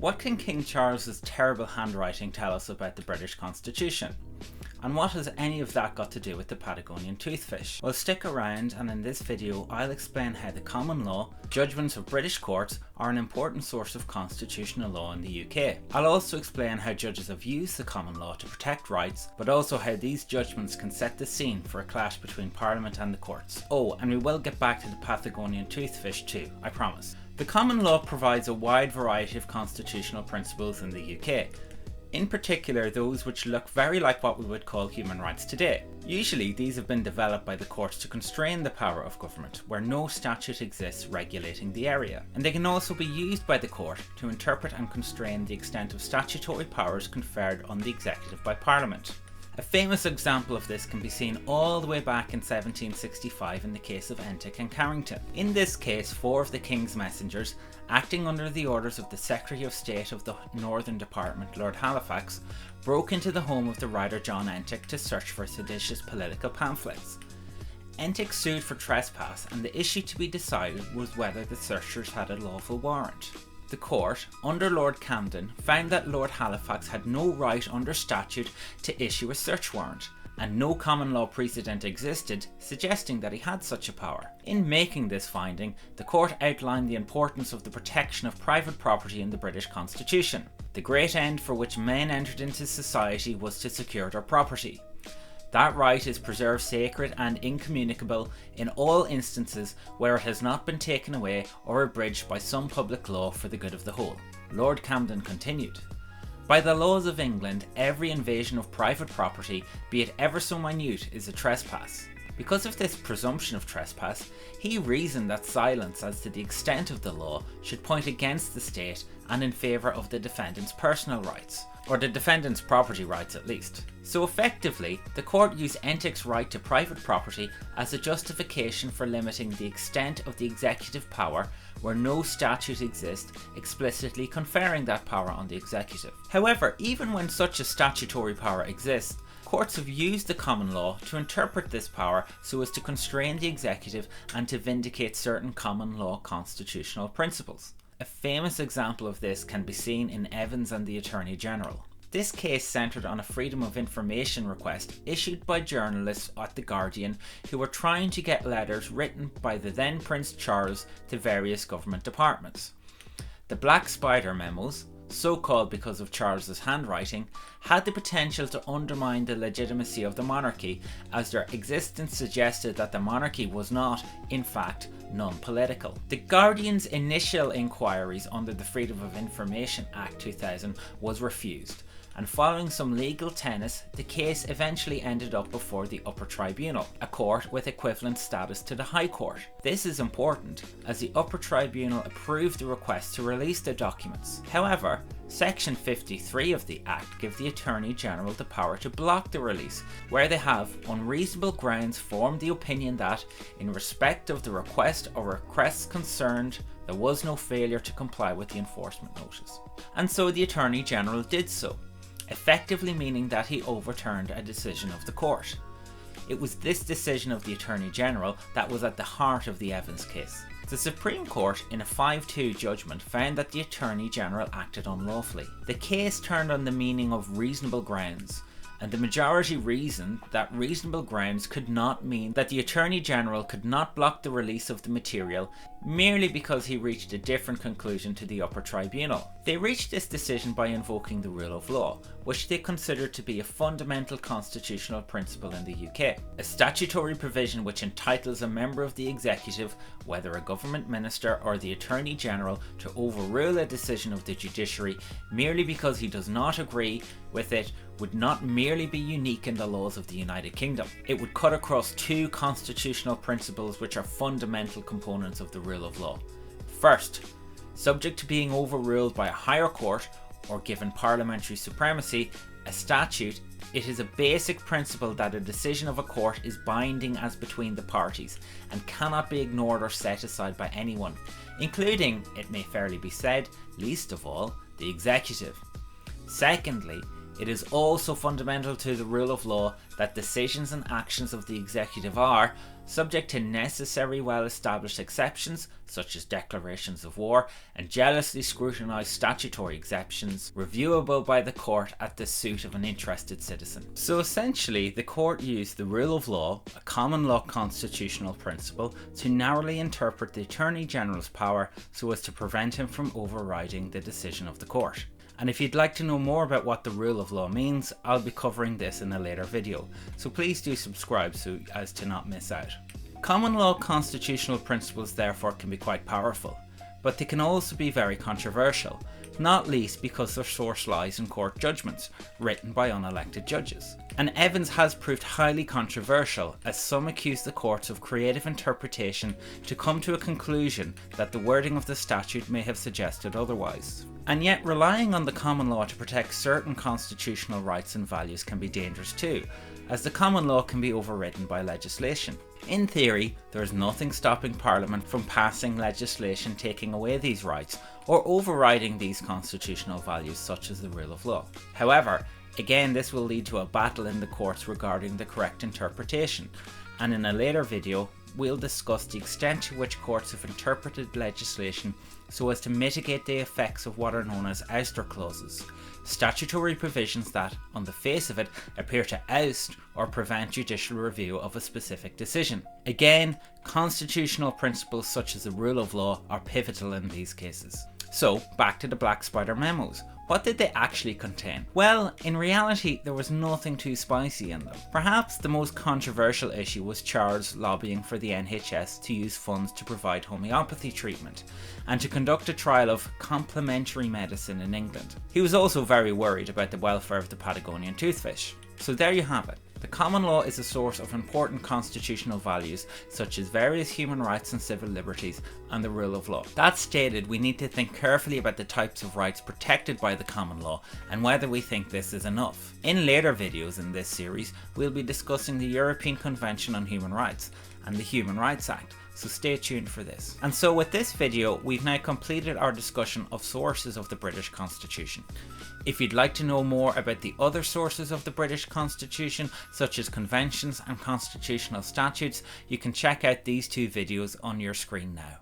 What can King Charles's terrible handwriting tell us about the British Constitution? And what has any of that got to do with the Patagonian toothfish? Well, stick around, and in this video I'll explain how the common law judgments of British courts are an important source of constitutional law in the UK. I'll also explain how judges have used the common law to protect rights, but also how these judgments can set the scene for a clash between Parliament and the courts. Oh, and we will get back to the Patagonian toothfish too, I promise. The common law provides a wide variety of constitutional principles in the UK. In particular, those which look very like what we would call human rights today. Usually these have been developed by the courts to constrain the power of government, where no statute exists regulating the area. And they can also be used by the court to interpret and constrain the extent of statutory powers conferred on the executive by Parliament. A famous example of this can be seen all the way back in 1765 in the case of Entick and Carrington. In this case, 4 of the King's messengers, acting under the orders of the Secretary of State of the Northern Department, Lord Halifax, broke into the home of the writer John Entick to search for seditious political pamphlets. Entick sued for trespass, and the issue to be decided was whether the searchers had a lawful warrant. The court, under Lord Camden, found that Lord Halifax had no right under statute to issue a search warrant, and no common law precedent existed suggesting that he had such a power. In making this finding, the court outlined the importance of the protection of private property in the British Constitution. The great end for which men entered into society was to secure their property. That right is preserved sacred and incommunicable in all instances where it has not been taken away or abridged by some public law for the good of the whole. Lord Camden continued, "By the laws of England, every invasion of private property, be it ever so minute, is a trespass." Because of this presumption of trespass, he reasoned that silence as to the extent of the law should point against the state and in favour of the defendant's personal rights, or the defendant's property rights at least. So effectively, the court used Entick's right to private property as a justification for limiting the extent of the executive power where no statute exists explicitly conferring that power on the executive. However, even when such a statutory power exists, courts have used the common law to interpret this power so as to constrain the executive and to vindicate certain common law constitutional principles. A famous example of this can be seen in Evans and the Attorney General. This case centred on a Freedom of Information request issued by journalists at The Guardian who were trying to get letters written by the then Prince Charles to various government departments. The Black Spider Memos, so called because of Charles's handwriting, had the potential to undermine the legitimacy of the monarchy, as their existence suggested that the monarchy was not, in fact, non-political. The Guardian's initial inquiries under the Freedom of Information Act 2000 was refused, and following some legal tennis, the case eventually ended up before the Upper Tribunal, a court with equivalent status to the High Court. This is important, as the Upper Tribunal approved the request to release the documents. However, Section 53 of the Act gives the Attorney General the power to block the release, where they have, on reasonable grounds, formed the opinion that, in respect of the request or requests concerned, there was no failure to comply with the enforcement notice. And so the Attorney General did so, effectively meaning that he overturned a decision of the court. It was this decision of the Attorney General that was at the heart of the Evans case. The Supreme Court, in a 5-2 judgment, found that the Attorney General acted unlawfully. The case turned on the meaning of reasonable grounds, and the majority reasoned that reasonable grounds could not mean that the Attorney General could not block the release of the material merely because he reached a different conclusion to the Upper Tribunal. They reached this decision by invoking the rule of law, which they considered to be a fundamental constitutional principle in the UK, a statutory provision which entitles a member of the executive, whether a government minister or the Attorney General, to overrule a decision of the judiciary merely because he does not agree with it would not merely be unique in the laws of the United Kingdom. It would cut across 2 constitutional principles which are fundamental components of the rule of law. First, subject to being overruled by a higher court or given parliamentary supremacy, a statute, it is a basic principle that a decision of a court is binding as between the parties and cannot be ignored or set aside by anyone, including, it may fairly be said, least of all, the executive. Secondly, It is also fundamental to the rule of law that decisions and actions of the executive are, subject to necessary well-established exceptions, such as declarations of war, and jealously scrutinised statutory exceptions, reviewable by the court at the suit of an interested citizen. So essentially, the court used the rule of law, a common law constitutional principle, to narrowly interpret the Attorney General's power so as to prevent him from overriding the decision of the court. And if you'd like to know more about what the rule of law means, I'll be covering this in a later video, so please do subscribe so as to not miss out. Common law constitutional principles therefore can be quite powerful, but they can also be very controversial, not least because their source lies in court judgments, written by unelected judges. And Evans has proved highly controversial, as some accuse the courts of creative interpretation to come to a conclusion that the wording of the statute may have suggested otherwise. And yet relying on the common law to protect certain constitutional rights and values can be dangerous too, as the common law can be overridden by legislation. In theory, there is nothing stopping Parliament from passing legislation taking away these rights or overriding these constitutional values such as the rule of law. However, again, this will lead to a battle in the courts regarding the correct interpretation, and in a later video we'll discuss the extent to which courts have interpreted legislation so as to mitigate the effects of what are known as ouster clauses, statutory provisions that, on the face of it, appear to oust or prevent judicial review of a specific decision. Again, constitutional principles such as the rule of law are pivotal in these cases. So, back to the Black Spider Memos. What did they actually contain? Well, in reality, there was nothing too spicy in them. Perhaps the most controversial issue was Charles lobbying for the NHS to use funds to provide homeopathy treatment, and to conduct a trial of complementary medicine in England. He was also very worried about the welfare of the Patagonian toothfish. So there you have it. The common law is a source of important constitutional values such as various human rights and civil liberties and the rule of law. That stated, we need to think carefully about the types of rights protected by the common law and whether we think this is enough. In later videos in this series, we'll be discussing the European Convention on Human Rights and the Human Rights Act, so stay tuned for this. And so with this video, we've now completed our discussion of sources of the British Constitution. If you'd like to know more about the other sources of the British Constitution, such as conventions and constitutional statutes, you can check out these two videos on your screen now.